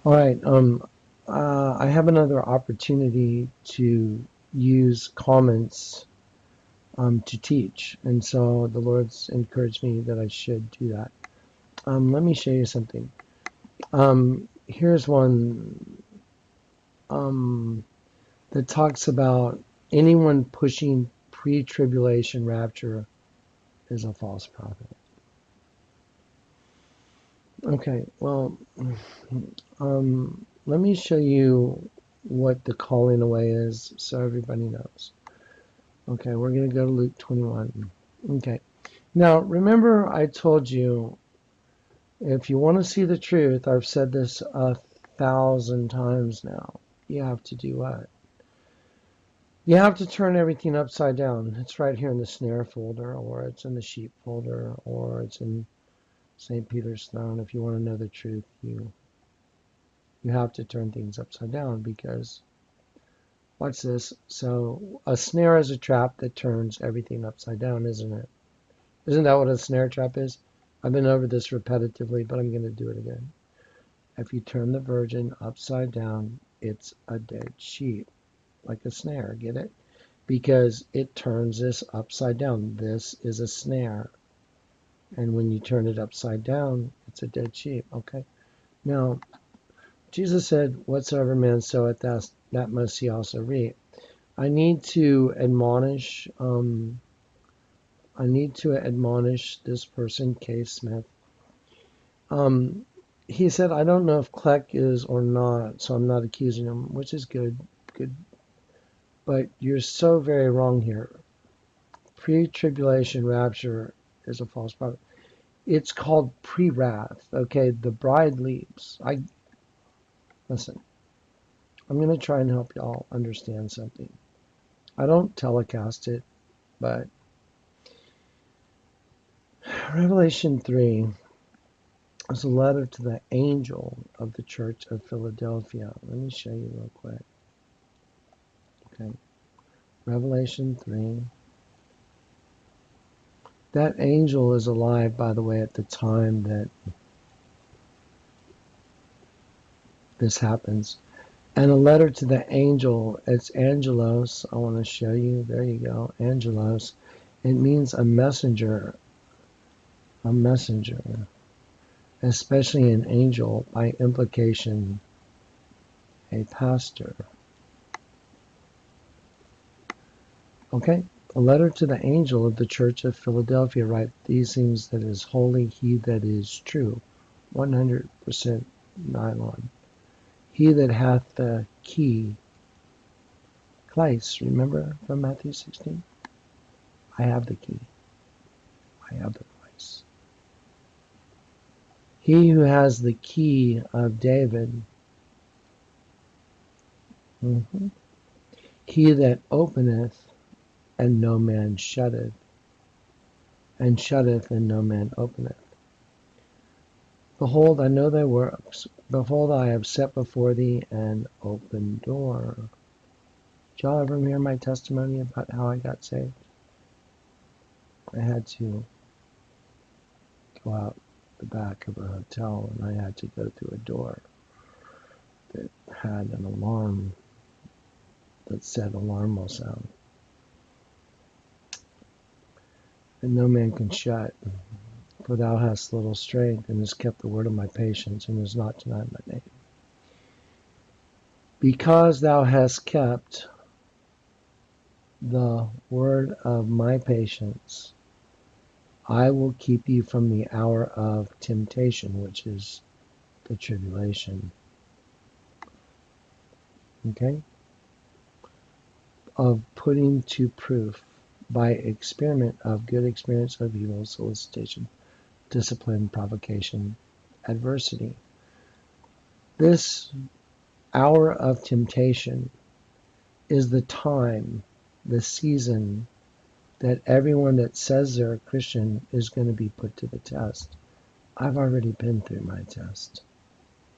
All right. I have another opportunity to use comments to teach, and so the Lord's encouraged me that I should do that. Let me show you something. Here's one that talks about anyone pushing pre-tribulation rapture is a false prophet. Okay, well, let me show you what the calling away is so everybody knows. Okay, we're going to go to Luke 21. Okay, now remember I told you if you want to see the truth, I've said this 1,000 times now, you have to do what? You have to turn everything upside down. It's right here in the snare folder, or it's in the sheep folder, or it's in St. Peter's throne. If you want to know the truth, you have to turn things upside down because, watch this. So a snare is a trap that turns everything upside down, isn't it? Isn't that what a snare trap is? I've been over this repetitively, but I'm going to do it again. If you turn the virgin upside down, it's a dead sheep, like a snare. Get it? Because it turns this upside down. This is a snare. And when you turn it upside down, it's a dead sheep. Okay? Now, Jesus said, whatsoever man soweth, that must he also reap. I need to admonish this person, K. Smith. He said, I don't know if Kleck is or not, so I'm not accusing him, which is good. But you're so very wrong here. Pre-tribulation rapture is a false prophet. It's called pre-wrath. Okay, the bride leaves. Listen. I'm going to try and help y'all understand something. I don't telecast it, but Revelation 3 is a letter to the angel of the church of Philadelphia. Let me show you real quick. Okay, Revelation 3. That angel is alive, by the way, at the time that this happens. And a letter to the angel, it's angelos. I want to show you. There you go, angelos. It means a messenger, especially an angel, by implication, a pastor. Okay? A letter to the angel of the church of Philadelphia, write these things that is holy, he that is true, 100% nylon. He that hath the key, Christ, remember from Matthew 16? I have the key. I have the place. He who has the key of David, he that openeth and no man shutteth, and shutteth and no man openeth. Behold, I know thy works. Behold, I have set before thee an open door. Did y'all ever hear my testimony about how I got saved? I had to go out the back of a hotel and I had to go through a door that had an alarm that said alarm will sound. And no man can shut, for thou hast little strength, and hast kept the word of my patience, and hast not denied my name. Because thou hast kept the word of my patience, I will keep you from the hour of temptation, which is the tribulation. Okay? Of putting to proof by experiment of good experience of evil, solicitation, discipline, provocation, adversity. This hour of temptation is the time, the season that everyone that says they're a Christian is going to be put to the test. I've already been through my test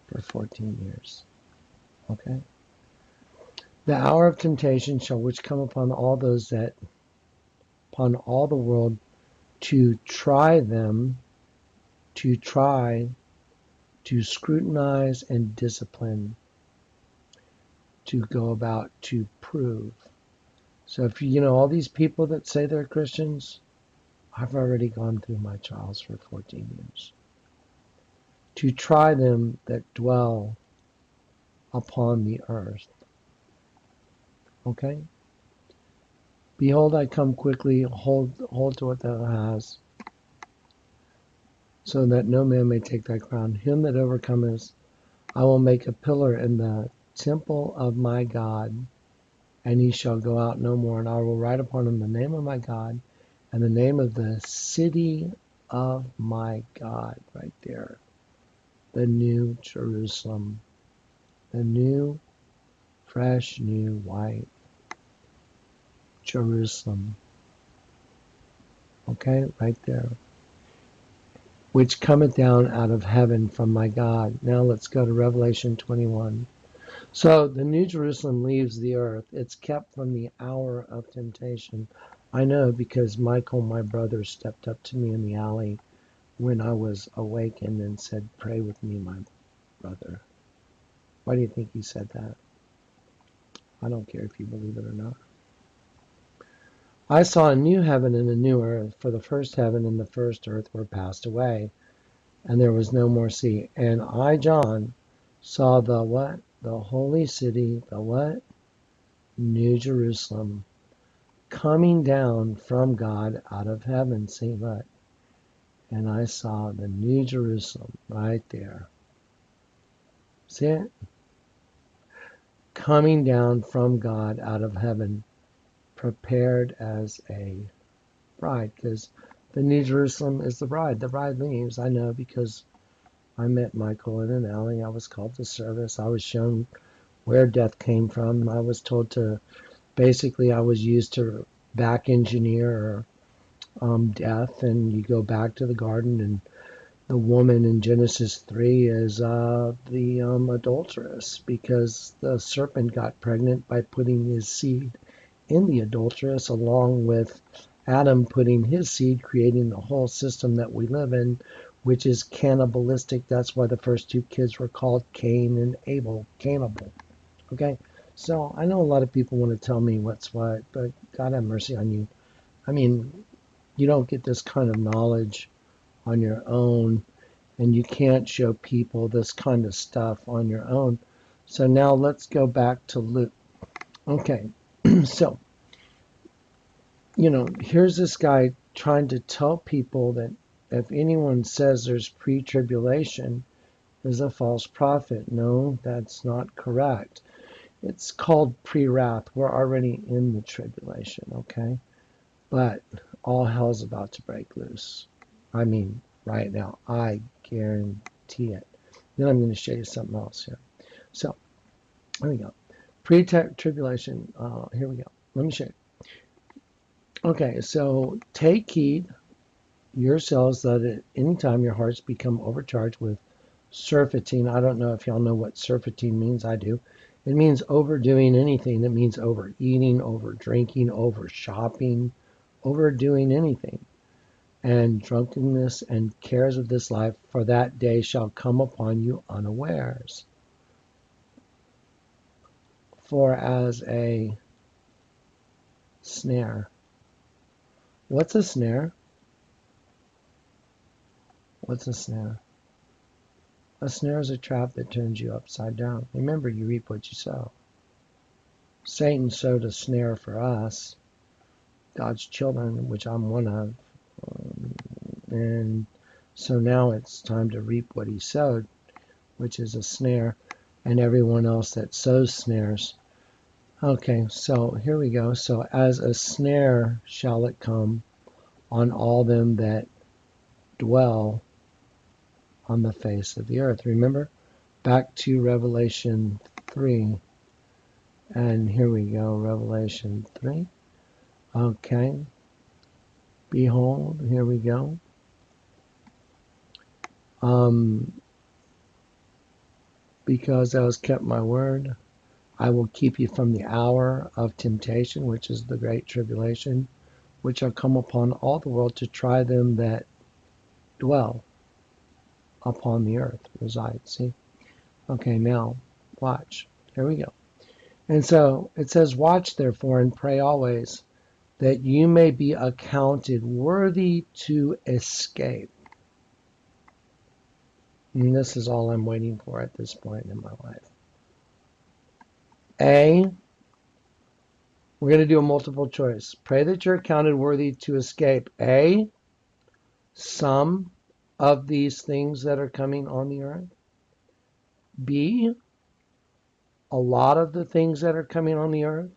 for 14 years. Okay? The hour of temptation shall which come upon all those that, upon all the world, to try them, to try to scrutinize and discipline, to go about to prove. So if you know all these people that say they're Christians, I've already gone through my trials for 14 years. To try them that dwell upon the earth. Okay? Behold, I come quickly, hold to what thou hast, so that no man may take thy crown. Him that overcometh, I will make a pillar in the temple of my God, and he shall go out no more. And I will write upon him the name of my God, and the name of the city of my God, right there. The new Jerusalem. The new, fresh, new, white Jerusalem. Okay, right there. Which cometh down out of heaven from my God. Now let's go to Revelation 21. So the New Jerusalem leaves the earth. It's kept from the hour of temptation. I know because Michael, my brother, stepped up to me in the alley when I was awakened and said, "Pray with me, my brother." Why do you think he said that? I don't care if you believe it or not. I saw a new heaven and a new earth, for the first heaven and the first earth were passed away, and there was no more sea. And I, John, saw the what? The holy city, the what? New Jerusalem, coming down from God out of heaven. See, look. And I saw the New Jerusalem right there. See it? Coming down from God out of heaven, prepared as a bride. Because the New Jerusalem is the bride. The bride leaves. I know because I met Michael in an alley. I was called to service. I was shown where death came from. I was told to, basically, I was used to back engineer death, and you go back to the garden, and the woman in Genesis 3 is the adulteress, because the serpent got pregnant by putting his seed in the adulteress, along with Adam putting his seed, creating the whole system that we live in, which is cannibalistic. That's why the first two kids were called Cain and Abel, cannibal. Okay? So I know a lot of people want to tell me what's what, but God have mercy on you. I mean, you don't get this kind of knowledge on your own, and you can't show people this kind of stuff on your own. So now let's go back to Luke. Okay, so, here's this guy trying to tell people that if anyone says there's pre-tribulation, is a false prophet. No, that's not correct. It's called pre-wrath. We're already in the tribulation, okay? But all hell's about to break loose. I mean, right now. I guarantee it. Then I'm going to show you something else here. So, here we go. Pre-tribulation. Here we go. Let me show you. Okay, so take heed yourselves that at any time your hearts become overcharged with surfeiting. I don't know if y'all know what surfeiting means. I do. It means overdoing anything. It means overeating, over drinking, over shopping, overdoing anything. And drunkenness and cares of this life, for that day shall come upon you unawares. For as a snare. What's a snare? What's a snare? A snare is a trap that turns you upside down. Remember, you reap what you sow. Satan sowed a snare for us, God's children, which I'm one of. And so now it's time to reap what he sowed, which is a snare, and everyone else that sows snares. Okay, so here we go. So as a snare shall it come on all them that dwell on the face of the earth. Remember, back to Revelation 3. And here we go, Revelation 3. Okay. Behold, here we go. Because thou hast kept my word, I will keep you from the hour of temptation, which is the great tribulation, which shall come upon all the world to try them that dwell. upon the earth reside. See? Okay, now watch. Here we go. And so it says, watch therefore and pray always, that you may be accounted worthy to escape. And this is all I'm waiting for at this point in my life. A, we're going to do a multiple choice. Pray that you're accounted worthy to escape. A, some of these things that are coming on the earth. B, a lot of the things that are coming on the earth.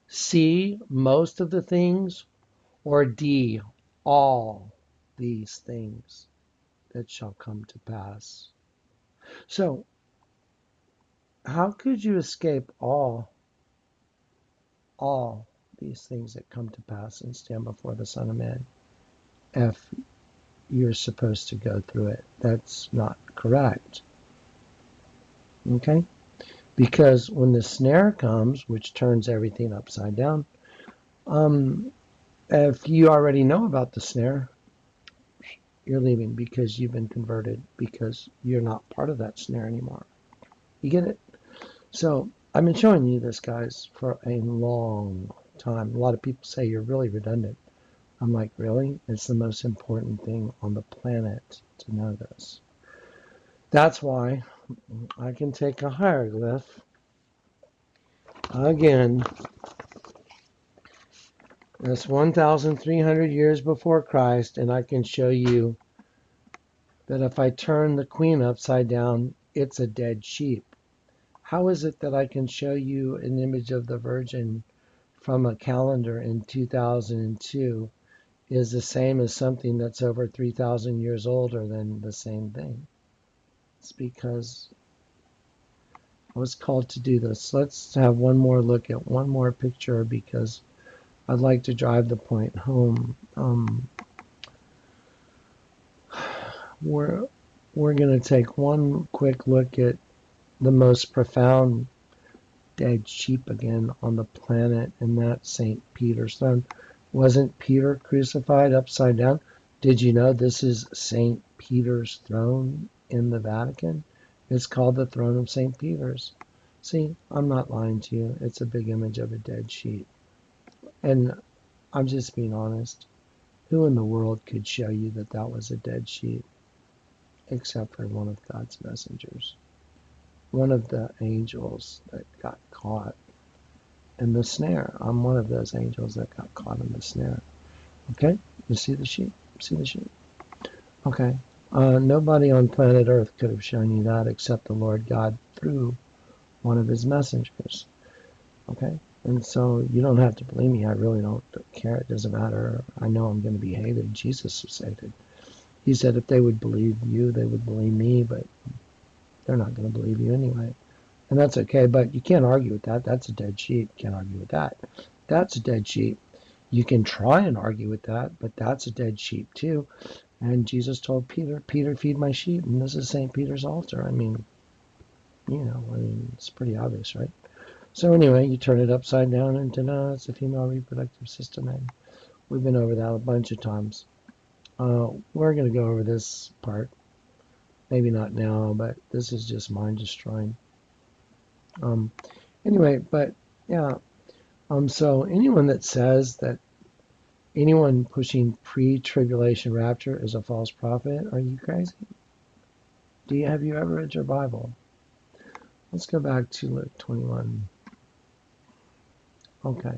C, most of the things. Or D, all these things that shall come to pass. So, how could you escape all these things that come to pass and stand before the Son of Man if you're supposed to go through it? That's not correct. Okay? Because when the snare comes, which turns everything upside down, if you already know about the snare, you're leaving because you've been converted, because you're not part of that snare anymore. You get it? So I've been showing you this, guys, for a long time. A lot of people say you're really redundant. I'm like, really? It's the most important thing on the planet to know this. That's why I can take a hieroglyph again. That's 1,300 years before Christ, and I can show you that if I turn the queen upside down, it's a dead sheep. How is it that I can show you an image of the Virgin from a calendar in 2002 is the same as something that's over 3,000 years older than the same thing? It's because I was called to do this. Let's have one more look at one more picture because I'd like to drive the point home. We're going to take one quick look at the most profound dead sheep again on the planet, and that's St. Peter's throne. Wasn't Peter crucified upside down? Did you know this is St. Peter's throne in the Vatican? It's called the throne of St. Peter's. See, I'm not lying to you. It's a big image of a dead sheep. And I'm just being honest. Who in the world could show you that that was a dead sheep? Except for one of God's messengers. One of the angels that got caught in the snare. I'm one of those angels that got caught in the snare. Okay? You see the sheep? See the sheep? Okay. Nobody on planet Earth could have shown you that except the Lord God through one of his messengers. Okay? And so you don't have to believe me. I really don't care. It doesn't matter. I know I'm going to be hated. Jesus was hated. He said if they would believe you, they would believe me, but they're not going to believe you anyway. And that's okay, but you can't argue with that. That's a dead sheep. You can't argue with that. That's a dead sheep. You can try and argue with that, but that's a dead sheep too. And Jesus told Peter, Peter, feed my sheep. And this is St. Peter's altar. I mean, it's pretty obvious, right? So anyway, you turn it upside down into no, it's a female reproductive system. And we've been over that a bunch of times. We're going to go over this part. Maybe not now, but this is just mind destroying. Anyway, but yeah. So anyone that says that anyone pushing pre-tribulation rapture is a false prophet, are you crazy? Have you ever read your Bible? Let's go back to Luke 21. Okay.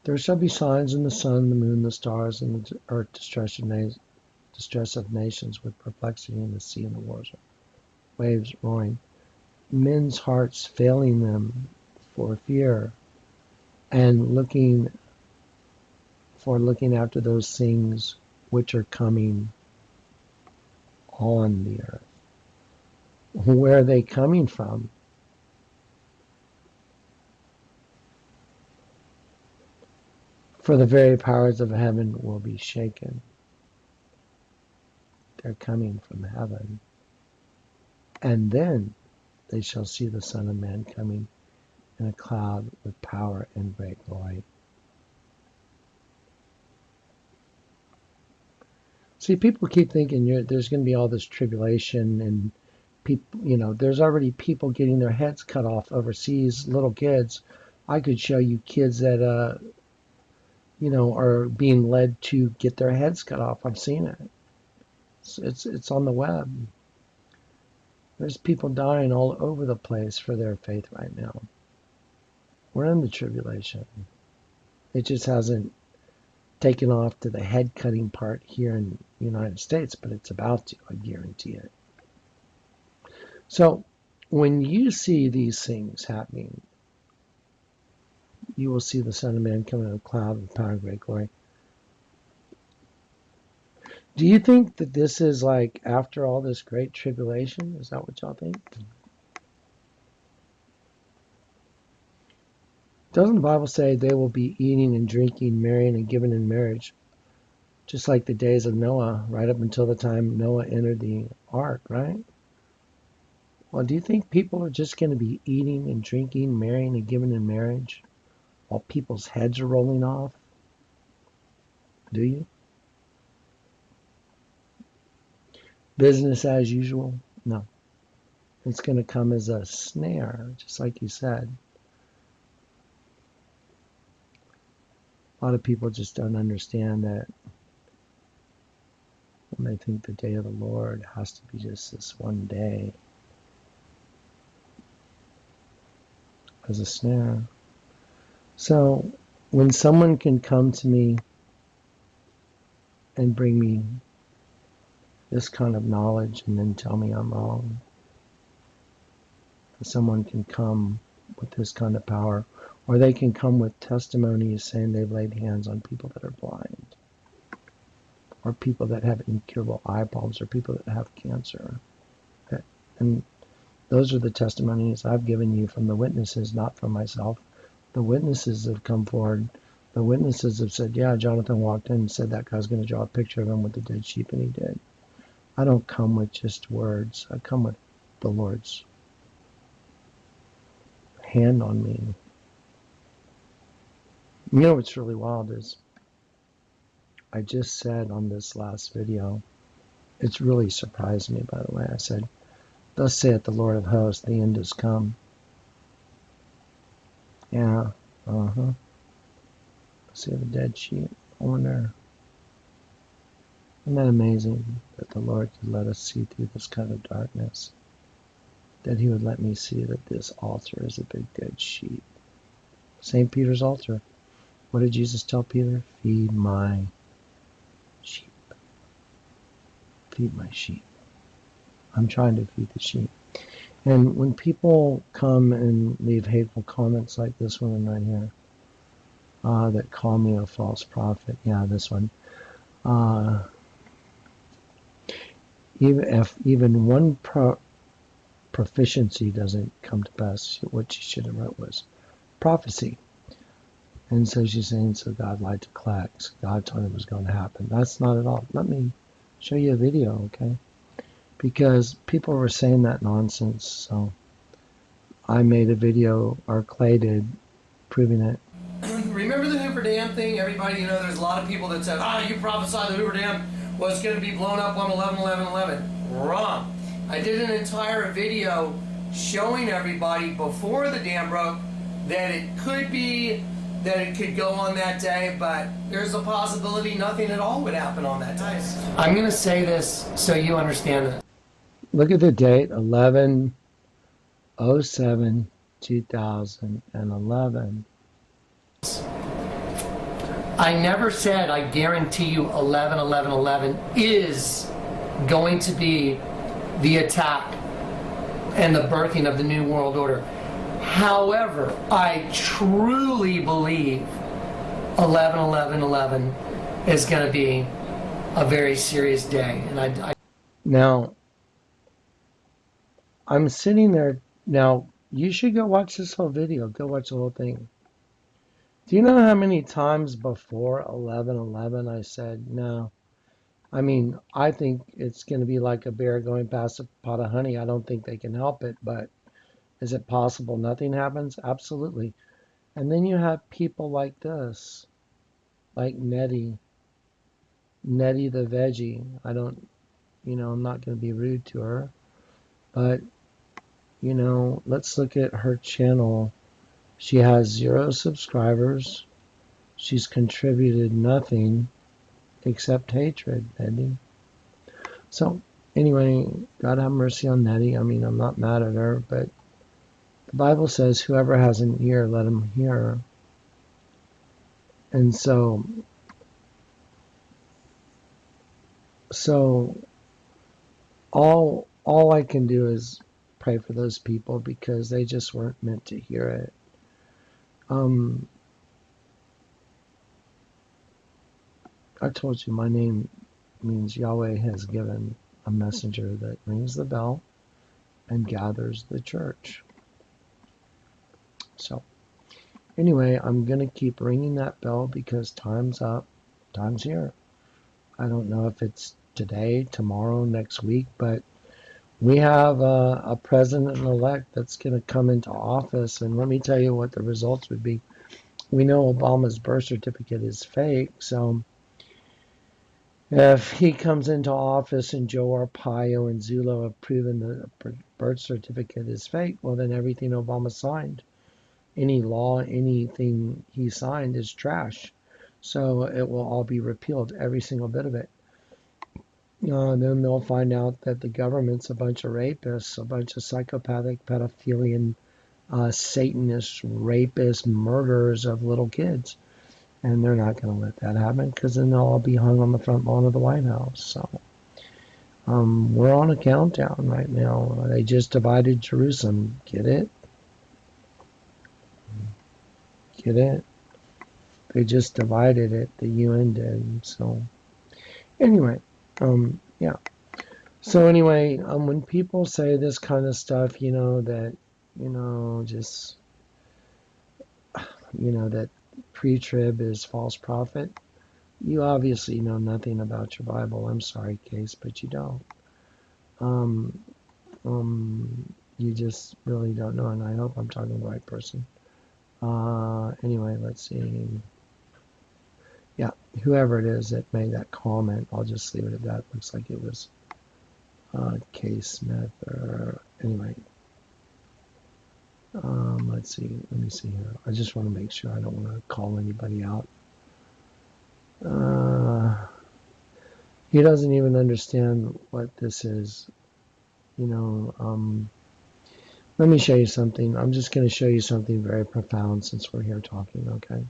There shall be signs in the sun, the moon, the stars, and the earth, distress of nations with perplexity in the sea and the waves roaring. Men's hearts failing them for fear and looking after those things which are coming on the earth. Where are they coming from? For the very powers of heaven will be shaken. They're coming from heaven. And then they shall see the Son of Man coming in a cloud with power and great glory. See, people keep thinking there's going to be all this tribulation and people, there's already people getting their heads cut off overseas, little kids. I could show you kids that, are being led to get their heads cut off. I've seen it. It's on the web. There's people dying all over the place for their faith right now. We're in the tribulation. It just hasn't taken off to the head cutting part here in the United States, but it's about to, I guarantee it. So when you see these things happening, you will see the Son of Man coming in a cloud with power and great glory. Do you think that this is like after all this great tribulation? Is that what y'all think? Doesn't the Bible say they will be eating and drinking, marrying and giving in marriage, just like the days of Noah, right up until the time Noah entered the ark, right? Well, do you think people are just going to be eating and drinking, marrying and giving in marriage while people's heads are rolling off? Do you? Business as usual? No. It's going to come as a snare, just like you said. A lot of people just don't understand that when they think the day of the Lord has to be just this one day as a snare. So when someone can come to me and bring me this kind of knowledge and then tell me I'm wrong, someone can come with this kind of power, or they can come with testimonies saying they've laid hands on people that are blind, or people that have incurable eye problems, or people that have cancer. And those are the testimonies I've given you from the witnesses, not from myself. The witnesses have come forward. The witnesses have said, yeah, Jonathan walked in and said that guy's going to draw a picture of him with the dead sheep, and he did. I don't come with just words. I come with the Lord's hand on me. You know what's really wild is I just said on this last video, it's really surprised me, by the way. I said, thus saith the Lord of hosts, the end has come. Yeah, see the dead sheep. I wonder, isn't that amazing that the Lord could let us see through this kind of darkness? That he would let me see that this altar is a big dead sheep. St. Peter's altar. What did Jesus tell Peter? Feed my sheep. Feed my sheep. I'm trying to feed the sheep. And when people come and leave hateful comments like this one right here, that call me a false prophet, yeah, this one, even if even one proficiency doesn't come to pass, what she should have wrote was prophecy. And so she's saying, so God lied to Kleck. So God told him it was going to happen. That's not at all. Let me show you a video, okay? Because people were saying that nonsense. So I made a video, or Clay did, proving it. Remember the Hoover Dam thing? Everybody, there's a lot of people that said, you prophesied the Hoover Dam was going to be blown up on 11/11/11. Wrong. I did an entire video showing everybody before the dam broke that it could be that it could go on that day, but there's a possibility nothing at all would happen on that day. I'm going to say this so you understand this. Look at the date, 11/07/2011. I never said, I guarantee you 11/11/11 is going to be the attack and the birthing of the New World Order. However, I truly believe 11/11/11 is going to be a very serious day. And Now, I'm sitting there. Now, you should go watch this whole video. Go watch the whole thing. Do you know how many times before 11/11 I said, no? I mean, I think it's going to be like a bear going past a pot of honey. I don't think they can help it, but is it possible nothing happens? Absolutely. And then you have people like this, like Nettie, Nettie the veggie. I don't, I'm not going to be rude to her, but, let's look at her channel. She has 0 subscribers. She's contributed nothing except hatred, Nettie. So, anyway, God have mercy on Nettie. I mean, I'm not mad at her, but the Bible says, whoever has an ear, let him hear. And so all I can do is pray for those people because they just weren't meant to hear it. Um, I told you my name means Yahweh has given a messenger that rings the bell and gathers the church. So anyway, I'm going to keep ringing that bell because time's up. Time's here. I don't know if it's today, tomorrow, next week, but we have a president-elect that's going to come into office, and let me tell you what the results would be. We know Obama's birth certificate is fake, so if he comes into office and Joe Arpaio and Zulo have proven the birth certificate is fake, well, then everything Obama signed, any law, anything he signed is trash. So it will all be repealed, every single bit of it. Then they'll find out that the government's a bunch of rapists, a bunch of psychopathic, pedophilian, Satanist, rapists, murderers of little kids. And they're not going to let that happen because then they'll all be hung on the front lawn of the White House. So we're on a countdown right now. They just divided Jerusalem. Get it? Get it? They just divided it. The UN did. So anyway, yeah. So anyway, when people say this kind of stuff, just, that pre-trib is false prophet, you obviously know nothing about your Bible. I'm sorry, Case, but you don't. Um, you just really don't know, and I hope I'm talking to the right person. Anyway, let's see. Yeah, whoever it is that made that comment, I'll just leave it at that. Looks like it was Case Smith, or anyway. Let's see. Let me see here. I just want to make sure I don't want to call anybody out. He doesn't even understand what this is. Let me show you something. I'm just going to show you something very profound since we're here talking, okay?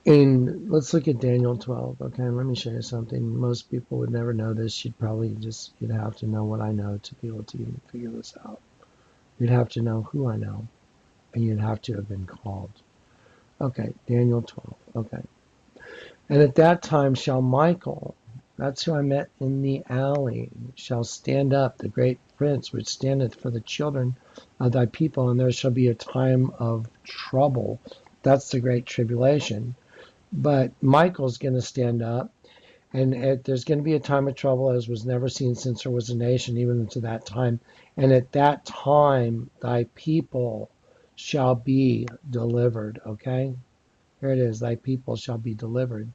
And let's look at Daniel 12, okay? Let me show you something. Most people would never know this. You'd have to know what I know to be able to even figure this out. You'd have to know who I know, and you'd have to have been called. Okay, Daniel 12, okay. And at that time shall Michael, that's who I met in the alley, shall stand up, the great prince which standeth for the children of thy people, and there shall be a time of trouble. That's the great tribulation. But Michael's going to stand up, and there's going to be a time of trouble as was never seen since there was a nation, even to that time. And at that time, thy people shall be delivered, okay? Here it is, thy people shall be delivered.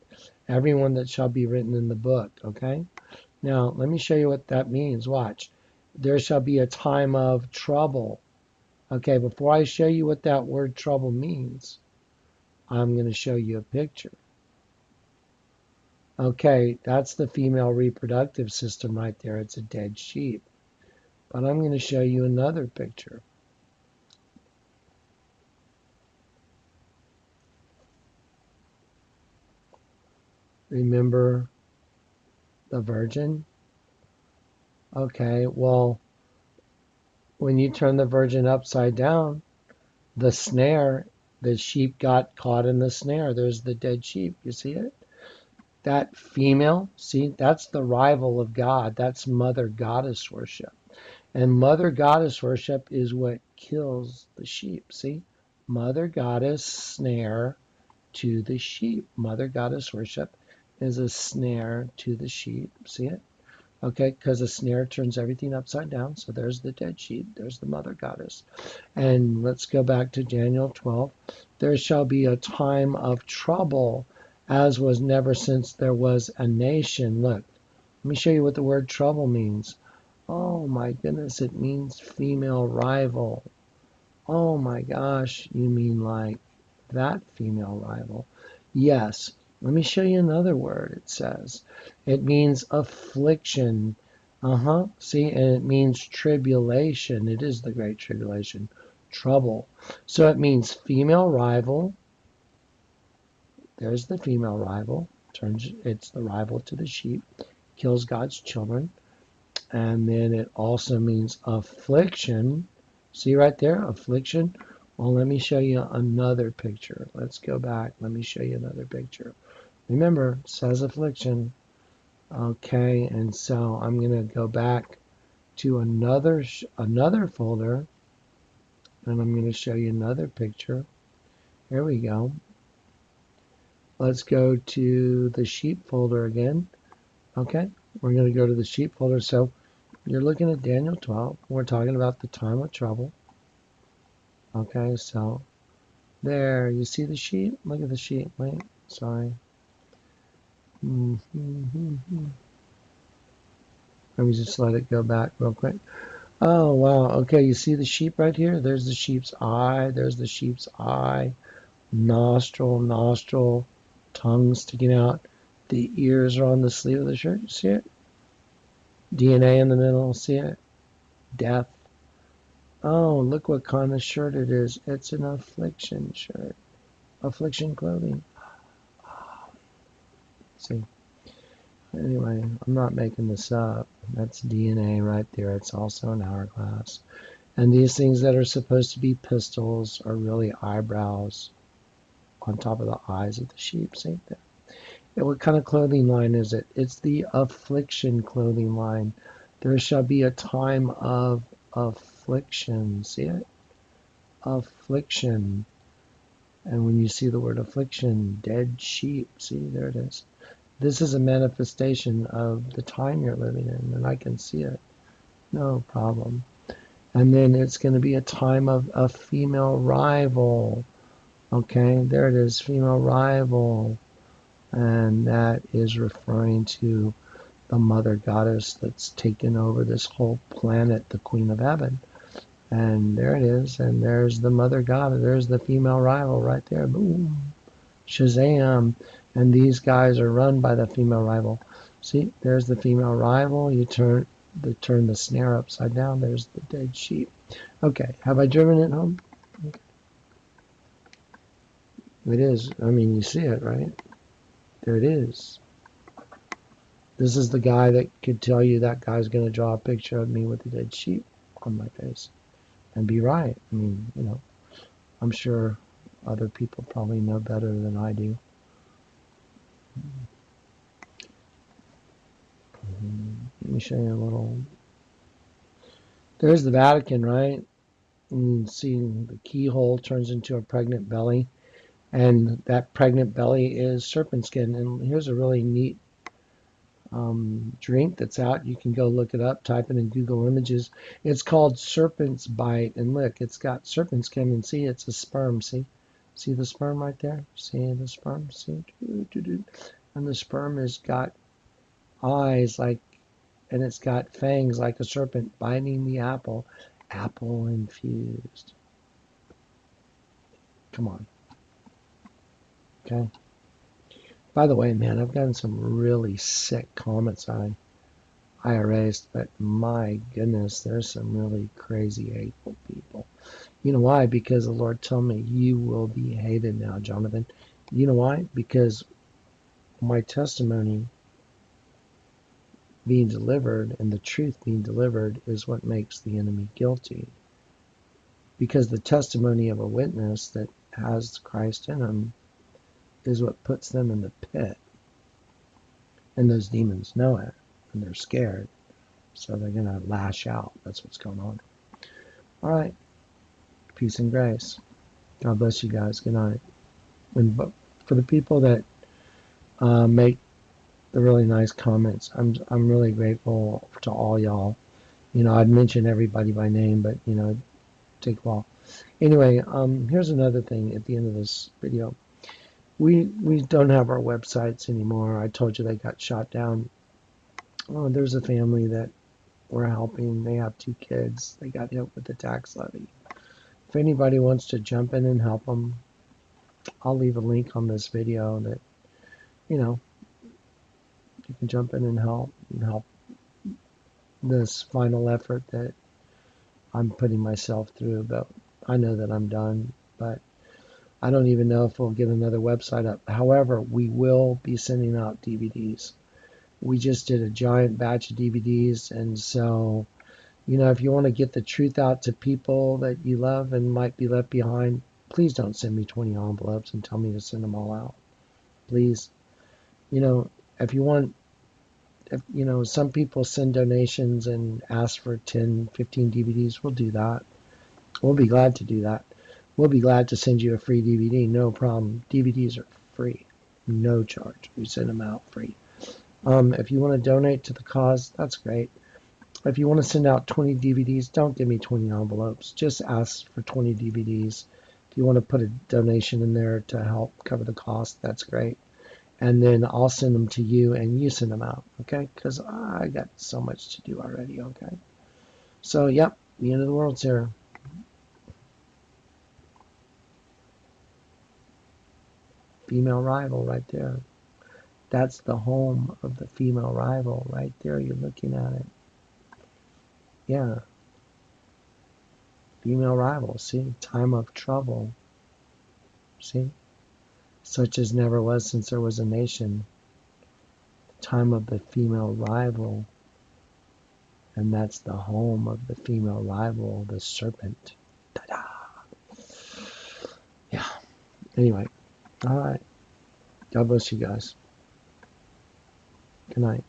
Everyone that shall be written in the book, okay? Now, let me show you what that means. Watch. There shall be a time of trouble. Okay, before I show you what that word trouble means, I'm going to show you a picture. Okay, that's the female reproductive system right there. It's a dead sheep. But I'm going to show you another picture. Remember the virgin? Okay, well, when you turn the virgin upside down, the snare, the sheep got caught in the snare. There's the dead sheep. You see it? That female, see, that's the rival of God. That's mother goddess worship. And mother goddess worship is what kills the sheep. See? Mother goddess snare to the sheep. Mother goddess worship is a snare to the sheep. See it? Okay, because a snare turns everything upside down. So there's the dead sheep. There's the mother goddess. And let's go back to Daniel 12. There shall be a time of trouble. as was never since there was a nation. Look, let me show you what the word trouble means. Oh my goodness, it means female rival. Oh my gosh, you mean like that female rival? Yes. Let me show you another word it says. It means affliction. See, and it means tribulation. It is the great tribulation. Trouble. So it means female rival. There's the female rival. It's the rival to the sheep. Kills God's children. And then it also means affliction. See right there, affliction. Well, let me show you another picture. Let's go back. Let me show you another picture. Remember, it says affliction. Okay, and so I'm going to go back to another folder, and I'm going to show you another picture. Here we go. Let's go to the sheep folder again. Okay, we're going to go to the sheep folder. So you're looking at Daniel 12. We're talking about the time of trouble. Okay, so there, you see the sheep? Look at the sheep. Wait, sorry. Let me just let it go back real quick. Oh, wow. Okay, you see the sheep right here? There's the sheep's eye. There's the sheep's eye. Nostril, tongue sticking out. The ears are on the sleeve of the shirt. You see it? DNA in the middle. See it? Death. Oh, look what kind of shirt it is. It's an affliction shirt. Affliction clothing. See? Anyway, I'm not making this up. That's DNA right there. It's also an hourglass. And these things that are supposed to be pistols are really eyebrows on top of the eyes of the sheep. See that? And what kind of clothing line is it? It's the affliction clothing line. There shall be a time of affliction. See it? Affliction. And when you see the word affliction, dead sheep. See, there it is. This is a manifestation of the time you're living in, and I can see it. No problem. And then it's going to be a time of a female rival. Okay, there it is, female rival. And that is referring to the mother goddess that's taken over this whole planet, the Queen of Heaven. And there it is, and there's the mother goddess, there's the female rival right there. Boom. Shazam. And these guys are run by the female rival. See, there's the female rival. You turn the snare upside down. There's the dead sheep. Okay, have I driven it home? Okay. It is. I mean, you see it, right? There it is. This is the guy that could tell you that guy's going to draw a picture of me with the dead sheep on my face and be right. I mean, I'm sure other people probably know better than I do. Let me show you a little. There's the Vatican, right? And see the keyhole turns into a pregnant belly, and that pregnant belly is serpent skin. And here's a really neat drink that's out. You can go look it up, type it in Google Images. It's called Serpent's Bite, and look, it's got serpent skin, and see, it's a sperm. See the sperm right there? See the sperm? See? And the sperm has got eyes like, and it's got fangs like a serpent biting the apple. Apple infused. Come on. Okay. By the way, man, I've gotten some really sick comments I erased, but my goodness, there's some really crazy, hateful people. You know why? Because the Lord told me you will be hated now, Jonathan. You know why? Because my testimony being delivered and the truth being delivered is what makes the enemy guilty. Because the testimony of a witness that has Christ in them is what puts them in the pit. And those demons know it, and they're scared. So they're going to lash out. That's what's going on. All right. Peace and grace. God bless you guys. Good night. And for the people that make the really nice comments, I'm really grateful to all y'all. I'd mention everybody by name, but take a while. Anyway, here's another thing at the end of this video. We don't have our websites anymore. I told you they got shot down. Oh, there's a family that we're helping. They have 2 kids. They got hit with the tax levy. If anybody wants to jump in and help them, I'll leave a link on this video that, you know, you can jump in and help this final effort that I'm putting myself through. But I know that I'm done, but I don't even know if we'll get another website up. However, we will be sending out DVDs. We just did a giant batch of DVDs, and so, you know, if you want to get the truth out to people that you love and might be left behind, please don't send me 20 envelopes and tell me to send them all out. Please. You know, if you want, if, you know, some people send donations and ask for 10, 15 DVDs. We'll do that. We'll be glad to do that. We'll be glad to send you a free DVD. No problem. DVDs are free. No charge. We send them out free. If you want to donate to the cause, that's great. If you want to send out 20 DVDs, don't give me 20 envelopes. Just ask for 20 DVDs. If you want to put a donation in there to help cover the cost, that's great. And then I'll send them to you and you send them out, okay? Because I got so much to do already, okay? So, yep, the end of the world's here. Female rival right there. That's the home of the female rival right there. You're looking at it. Yeah, female rival. See, time of trouble. See, such as never was since there was a nation. Time of the female rival. And that's the home of the female rival, the serpent. Ta-da! Yeah. Anyway, all right. God bless you guys. Good night.